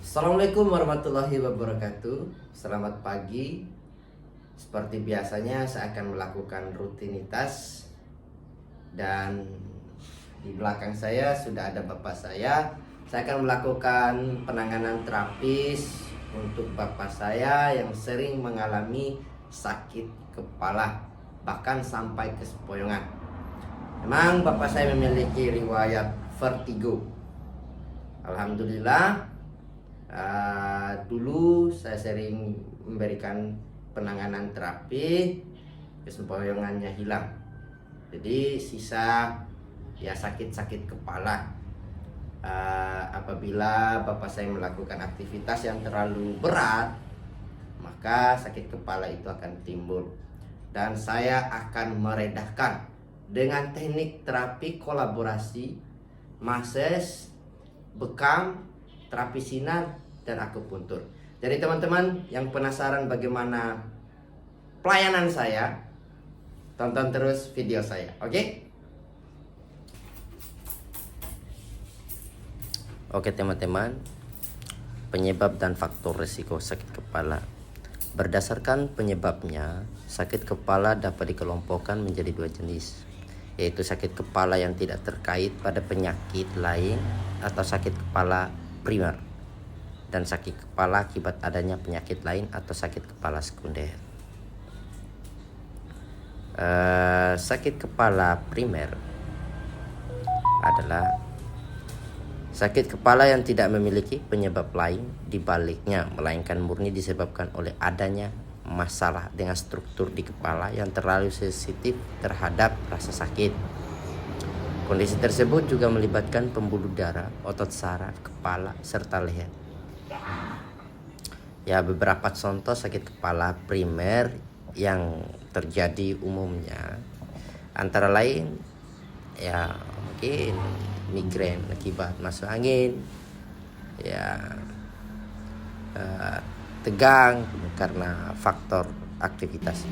Assalamualaikum warahmatullahi wabarakatuh. Selamat pagi. Seperti biasanya saya akan melakukan rutinitas. Dan di belakang saya sudah ada bapak saya. Saya akan melakukan penanganan terapis untuk bapak saya yang sering mengalami sakit kepala, bahkan sampai kesempoyongan. Memang bapak saya memiliki riwayat vertigo. Alhamdulillah, dulu saya sering memberikan penanganan terapi, kesempoyongannya hilang. Jadi sisa ya sakit-sakit kepala. Apabila bapak saya melakukan aktivitas yang terlalu berat, maka sakit kepala itu akan timbul. Dan saya akan meredahkan dengan teknik terapi kolaborasi, massage, bekam, terapi sinar, dan akupuntur. Jadi teman-teman yang penasaran bagaimana pelayanan saya, tonton terus video saya, oke? Oke teman-teman, penyebab dan faktor risiko sakit kepala. Berdasarkan penyebabnya, sakit kepala dapat dikelompokkan menjadi dua jenis, yaitu sakit kepala yang tidak terkait pada penyakit lain atau sakit kepala primer, dan sakit kepala akibat adanya penyakit lain atau sakit kepala sekunder. Sakit kepala primer adalah sakit kepala yang tidak memiliki penyebab lain di baliknya, melainkan murni disebabkan oleh adanya masalah dengan struktur di kepala yang terlalu sensitif terhadap rasa sakit. Kondisi tersebut juga melibatkan pembuluh darah, otot saraf, kepala, serta leher. Ya, beberapa contoh sakit kepala primer yang terjadi umumnya antara lain ya mungkin migrain akibat masuk angin, ya tegang karena faktor aktivitas.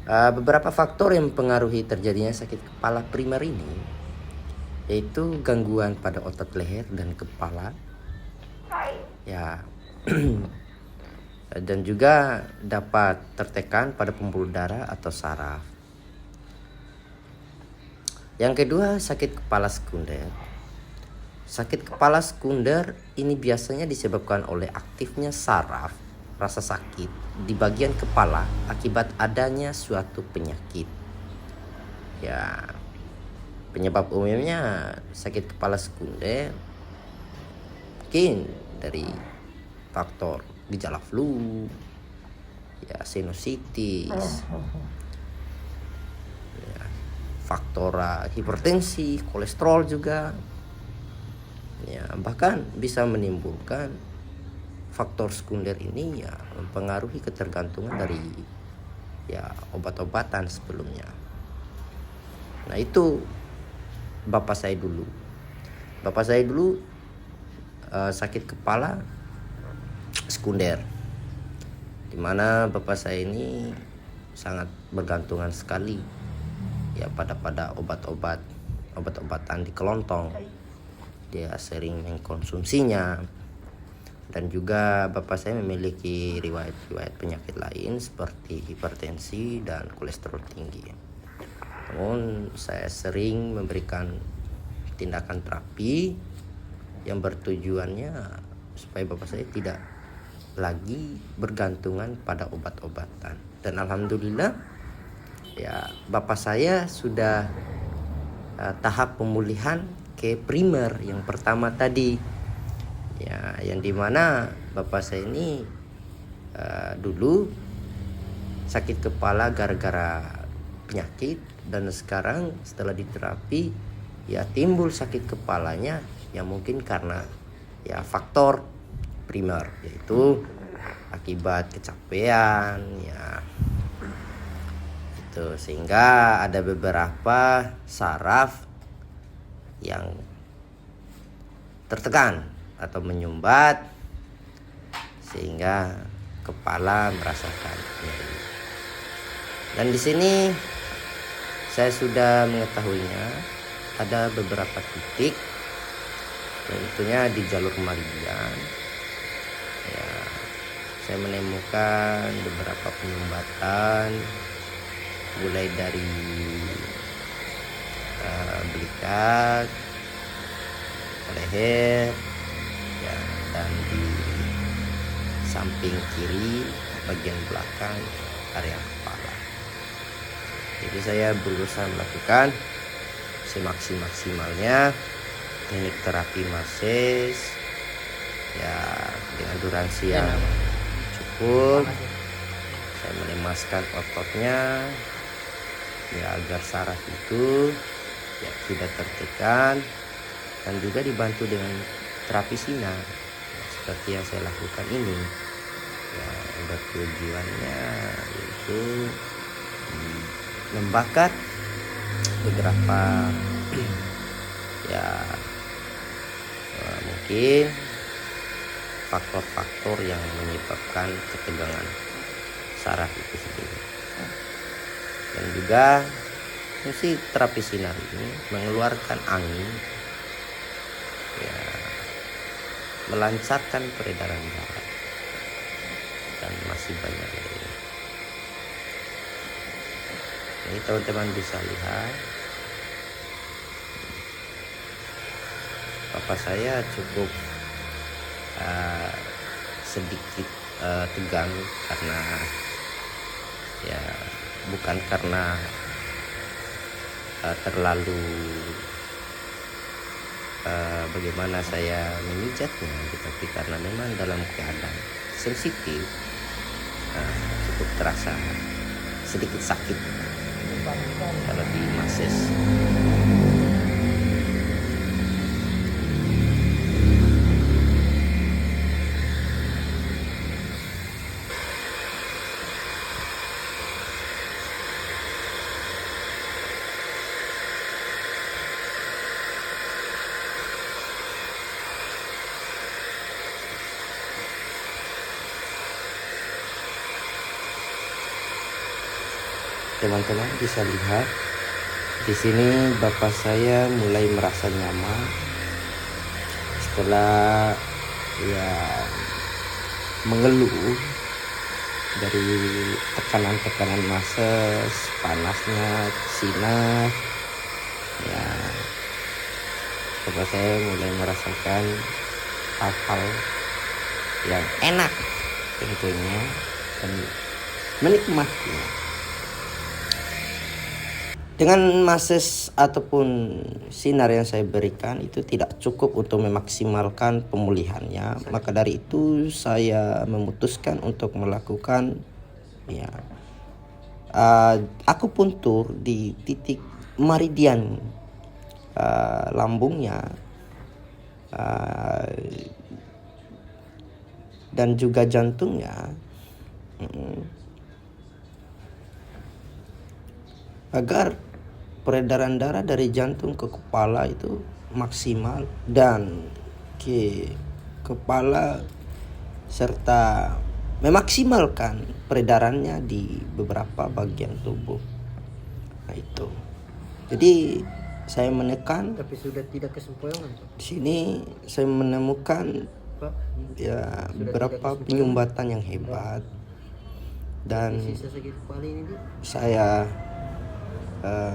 Beberapa faktor yang mempengaruhi terjadinya sakit kepala primer ini yaitu gangguan pada otot leher dan kepala, ya dan juga dapat tertekan pada pembuluh darah atau saraf. Yang kedua, sakit kepala sekunder. Sakit kepala sekunder ini biasanya disebabkan oleh aktifnya saraf rasa sakit di bagian kepala akibat adanya suatu penyakit. Ya, penyebab umumnya sakit kepala sekunder mungkin dari faktor gejala flu, ya sinusitis, ya, faktor hipertensi, kolesterol juga, ya bahkan bisa menimbulkan faktor sekunder ini ya mempengaruhi ketergantungan dari ya obat-obatan sebelumnya. Nah itu bapak saya dulu sakit kepala sekunder, dimana bapak saya ini sangat bergantungan sekali ya pada obat-obatan di kelontong. Dia sering mengkonsumsinya, dan juga bapak saya memiliki riwayat penyakit lain seperti hipertensi dan kolesterol tinggi. Namun saya sering memberikan tindakan terapi yang bertujuannya supaya bapak saya tidak lagi bergantungan pada obat-obatan. Dan alhamdulillah ya bapak saya sudah tahap pemulihan ke primer yang pertama tadi, ya yang dimana bapak saya ini dulu sakit kepala gara-gara penyakit, dan sekarang setelah diterapi ya timbul sakit kepalanya yang mungkin karena ya faktor primer, yaitu akibat kecapean ya itu, sehingga ada beberapa saraf yang tertekan atau menyumbat sehingga kepala merasakan nyeri. Dan di sini saya sudah mengetahuinya ada beberapa titik tentunya di jalur meridian ya. Saya menemukan beberapa penyumbatan mulai dari belikat, leher ya, dan di samping kiri bagian belakang area kepala. Jadi saya berusaha melakukan semaksimalnya teknik terapi massage ya dengan durasi yang cukup. Saya melemaskan ototnya ya agar saraf itu ya tidak tertekan, dan juga dibantu dengan terapi sinar ya, seperti yang saya lakukan ini ya. Bertujuannya yaitu membakar beberapa ya mungkin faktor-faktor yang menyebabkan ketegangan saraf itu sendiri. Dan juga fungsi terapi sinar ini mengeluarkan angin ya, melancarkan peredaran darah, dan masih banyak lainnya. Ini teman-teman bisa lihat bapak saya cukup sedikit tegang karena ya bukan karena terlalu bagaimana saya memijatnya, tetapi karena memang dalam keadaan sensitif cukup terasa sedikit sakit kalau di massage. Teman-teman bisa lihat di sini bapak saya mulai merasa nyaman setelah ya mengeluh dari tekanan-tekanan massage, panasnya, sinar ya. Bapak saya mulai merasakan hal-hal yang enak tentunya dan menikmatinya. Dengan massage ataupun sinar yang saya berikan itu tidak cukup untuk memaksimalkan pemulihannya. Maka dari itu saya memutuskan untuk melakukan ya akupuntur di titik meridian lambungnya dan juga jantungnya agar peredaran darah dari jantung ke kepala itu maksimal dan ke kepala, serta memaksimalkan peredarannya di beberapa bagian tubuh. Nah itu. Jadi saya menekan. Tapi sudah tidak kesempoyongan. Di sini saya menemukan ya beberapa penyumbatan yang hebat, dan saya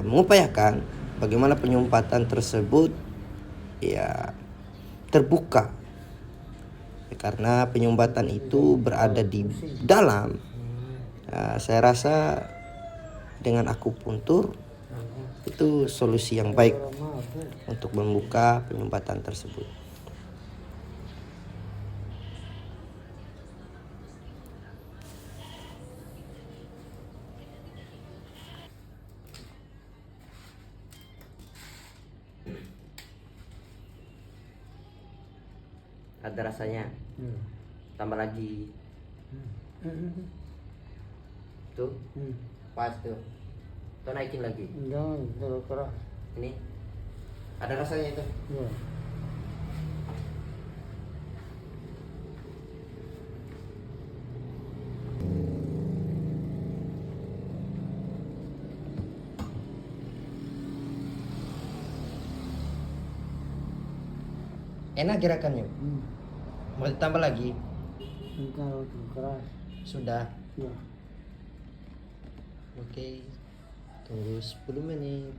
mengupayakan bagaimana penyumbatan tersebut ya terbuka ya, karena penyumbatan itu berada di dalam. Saya rasa dengan akupuntur itu solusi yang baik untuk membuka penyumbatan tersebut. Ada rasanya, tambah lagi tuh pas tuh naikin lagi. Jangan terlalu keras. Ini ada rasanya itu. Enak gerakannya. Mau ditambah lagi? Enggak keras. Sudah. Ya. Oke. Tunggu 10 menit.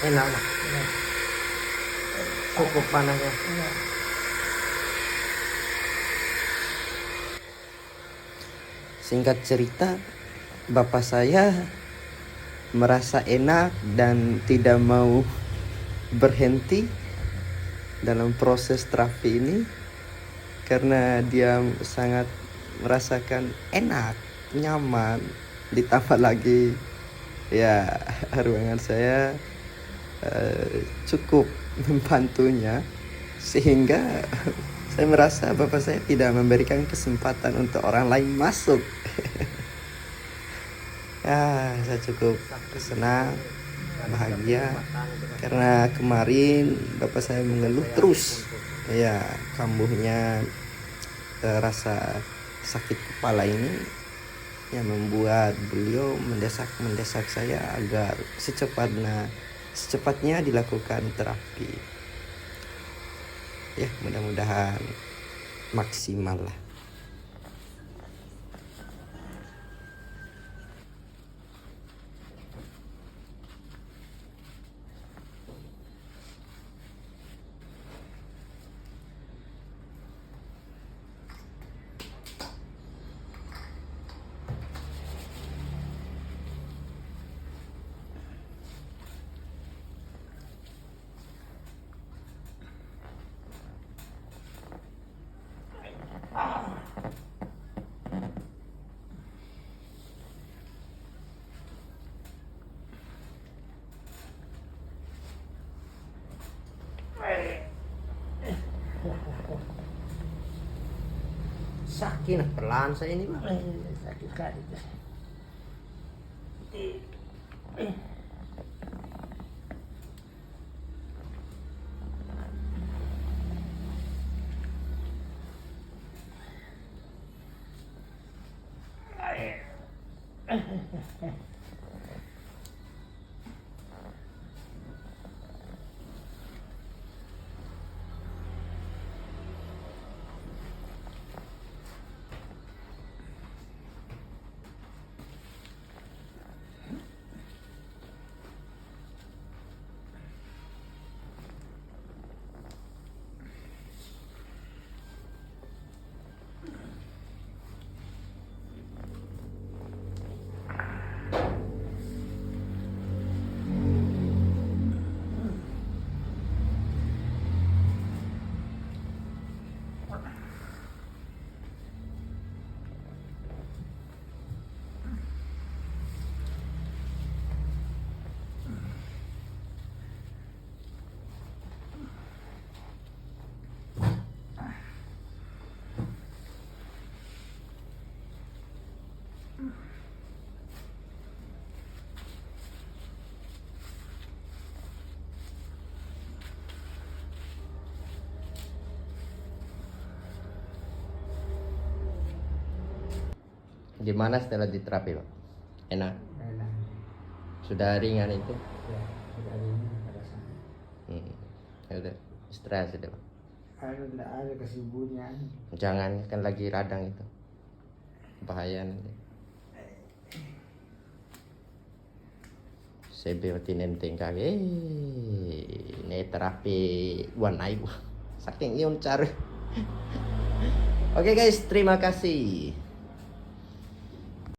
Enak Mak. Cukup panasnya. Singkat cerita, bapak saya merasa enak dan tidak mau berhenti dalam proses terapi ini karena dia sangat merasakan enak, nyaman, ditambah lagi ya ruangan saya cukup membantunya sehingga saya merasa bapak saya tidak memberikan kesempatan untuk orang lain masuk. Ya, saya cukup senang, bahagia karena kemarin bapak saya mengeluh terus, ya kambuhnya rasa sakit kepala ini yang membuat beliau mendesak saya agar secepatnya dilakukan terapi. Ya, mudah-mudahan maksimal lah. Sakit pelan saya ini Pak. Sakit sekali. Gimana setelah diterapi, Pak? Enak? Enak. Sudah ringan itu? Ya, sudah ini pada sana. Ya udah, istirahat sudah, Pak. Ada kesuburan. Jangan, kan lagi radang itu. Bahaya nanti. CB tinenteng kage. Ini terapi one eye. Saking ion cari. Oke guys, terima kasih.